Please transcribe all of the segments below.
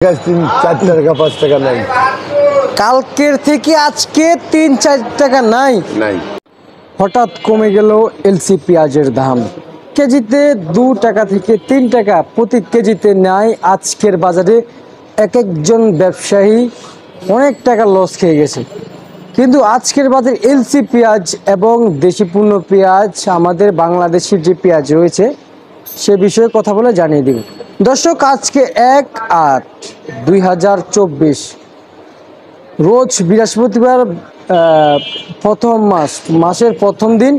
3-4 টাকা 5 টাকা নাই। কালকের থেকে আজকে 3-4 টাকা নাই। হঠাৎ কমে গেল এলসি পেঁয়াজের দাম, কেজিতে 2 টাকা থেকে 3 টাকা প্রতি কেজিতে নেয়। আজকের বাজারে এক একজন ব্যবসায়ী অনেক টাকা লস খেয়ে গেছে। কিন্তু আজকের বাজারে এলসি পেঁয়াজ এবং দেশি পণ্য পেঁয়াজ, আমাদের বাংলাদেশের যে পেঁয়াজ রয়েছে সে বিষয়ে কথা বলে জানিয়ে দিব। দর্শক, আজকে 1/8/2024 রোজ বৃহস্পতিবার, প্রথম মাসের প্রথম দিন।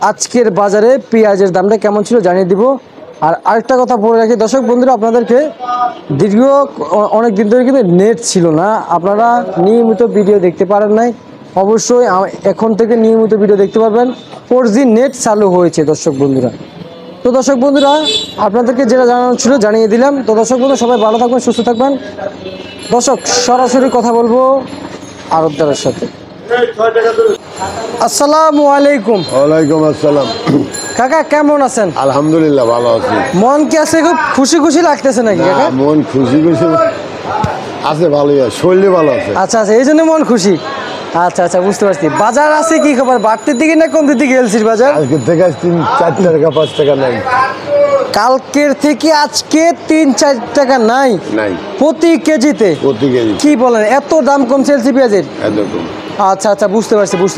আজকের বাজারে পেঁয়াজের দামটা কেমন ছিল জানিয়ে দিব। আর আরেকটা কথা বলে রাখি দর্শক বন্ধুরা, আপনাদেরকে দীর্ঘ অনেক দিন ধরে কিন্তু নেট ছিল না, আপনারা নিয়মিত ভিডিও দেখতে পারেন নাই। অবশ্যই এখন থেকে নিয়মিত ভিডিও দেখতে পারবেন। 4G নেট চালু হয়েছে দর্শক বন্ধুরা। তো দর্শক বন্ধুরা, আপনাদেরকে যেটা জানানো ছিল জানিয়ে দিলাম। তো দর্শক বন্ধুরা, সবাই ভালো থাকবেন, সুস্থ থাকবেন। দর্শক, সরাসরি কথা বলবো আড়তদারের সাথে। আসসালামু আলাইকুম। ওয়ালাইকুম আসসালাম। কাকা কেমন আছেন? আলহামদুলিল্লাহ ভালো আছি। মন কি আছে, খুব খুশি খুশি লাগতেছে নাকি কাকা? মন খুশি খুশি আছে, ভালোই আছে, শরীরে ভালো আছে। আচ্ছা আচ্ছা, এই জন্য মন খুশি। আচ্ছা আচ্ছা, বুঝতে পারছি। বাজার আছে কি খবর, বাড়তির দিকে না কমতির দিকে এলসির বাজার? আজকের থেকে 3-4 টাকা 5 টাকা নাই। কালকের থেকে আজকে 3-4 টাকা নাই প্রতি কেজিতে। প্রতি কেজি কি বলেন, এত দাম কমছে এলসি পেঁয়াজের? একদম। আচ্ছা আচ্ছা, বুঝতে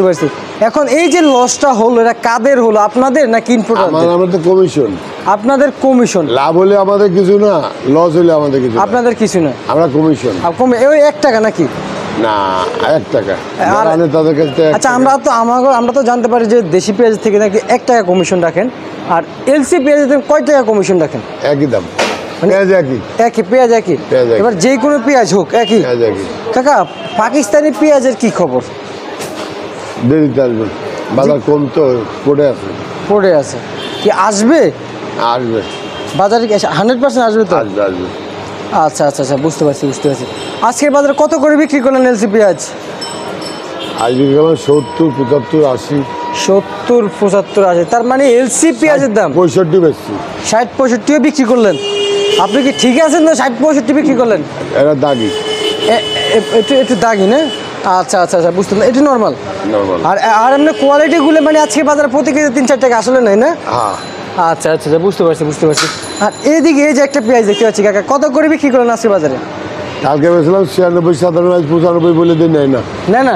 পারছি। এখন এই যে লসটা হলো, এটা কাদের হলো, আপনাদের নাকি ইনপুটারদের? আমাদের কমিশন। আপনাদের কমিশন। লাভ হলে আমাদের কিছু না, লস হলে আমাদের কিছু না। আপনাদের কিছু না, আমরা কমিশন। কমে ওই 1 টাকা নাকি? না, 1 টাকা। আর তাদের কাছে আচ্ছা, আমরা তো জানতে পারি যে দেশি পেঁয়াজ থেকে নাকি 1 টাকা কমিশন রাখেন, আর এলসি পেঁয়াজ থেকে কয় টাকা কমিশন রাখেন? একই দাম, পেঁয়াজ একই। পেঁয়াজ একই। এবার যে কোনো পেঁয়াজ হোক একই। কাকা, পাকিস্তানি পেঁয়াজের কি খবর? দেরিতে আসবে, বাজার কম তো পড়ে আছে। কি আসবে? বাজারে কি 100% আসবে তো? আসবে। আচ্ছা আচ্ছা আচ্ছা, বুঝতে পারছি। আজকের বাজারে কত করে বিক্রি করলেন এলসি পেঁয়াজ? আজকে কেমন 70, 75, 80। 70, 75, 80, তার মানে এলসি পেঁয়াজের দাম 65 বেশি। 60-65 বিক্রি করলেন। আপনি কি ঠিক আছেন না? 60-65 বিক্রি করলেন? এটা দাগি, একটু দাগি না? আচ্ছা আচ্ছা আচ্ছা, বুঝতে পারলাম। এটা নর্মাল। আর এমনি কোয়ালিটিগুলো মানে আজকে বাজারে প্রতি কেজি 3-4 টাকা আসলে নাই না? আচ্ছা আচ্ছা আচ্ছা, বুঝতে পারছি। আর এইদিকে এই যে একটা পেঁয়াজ দেখতে পাচ্ছি কাকা, কত করে বিক্রি করলেন আজকে বাজারে? কালকে বেছিলাম 96, 97, 95 বলে দিন নেয় না।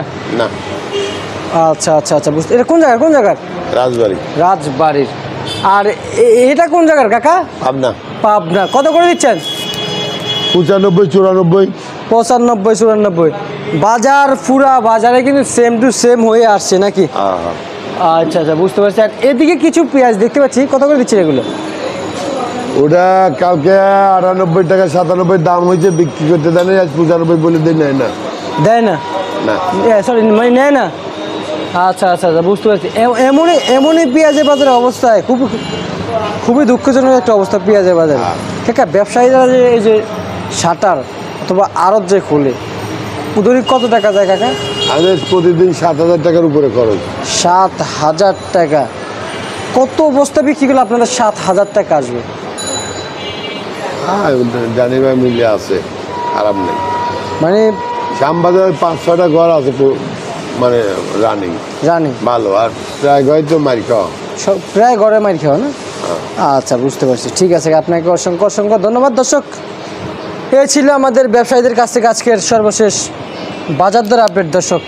আচ্ছা আচ্ছা আচ্ছা, বুঝতে। এটা কোন জায়গার? রাজবাড়ির। আর এটা কোন জায়গার কাকা? পাবনা। কত করে দিচ্ছেন? 95, 94। 95, 94। বাজার পুরা বাজারে কিন্তু সেম টু সেম হয়ে আসছে নাকি? আচ্ছা আচ্ছা, বুঝতে পারছি। আর এদিকে কিছু পেঁয়াজ দেখতে পাচ্ছি, কত করে দিচ্ছেন এগুলো? ওটা কালকে 98 টাকা 97 দাম হয়েছে, বিক্রি করতে দেয় না। আজ 95 বলে দিন নেয় না। সরি, মানে নেয় না। আচ্ছা আচ্ছা আচ্ছা, বুঝতে পারছি। এমনই পেঁয়াজের বাজারের অবস্থায় খুবই দুঃখজনক একটা অবস্থা পেঁয়াজের বাজারে। কাকা, ব্যবসায়ীরা যে এই যে শাটার অথবা আড়ত যে খোলে, দৈনিক কত টাকা যায় কাকা? আমাদের প্রতিদিন 7,000 টাকার উপরে খরচ। 7,000 টাকা? কত বস্তা বিক্রি করলে আপনাদের 7,000 টাকা আসবে? জানি ভাই, মিলে আছে, খারাপ নেই। মানে শ্যামবাজার 5-6টা ঘর আছে, মানে রানিং ভালো। আর প্রায় ঘরে তো মারি খাওয়া, প্রায় ঘরে মারি খাওয়া না? আচ্ছা, বুঝতে পারছি। ঠিক আছে, আপনাকে অসংখ্য ধন্যবাদ। দর্শক, এই ছিল আমাদের ব্যবসায়ীদের কাছ থেকে আজকের সর্বশেষ বাজার দর আপডেট। দর্শক।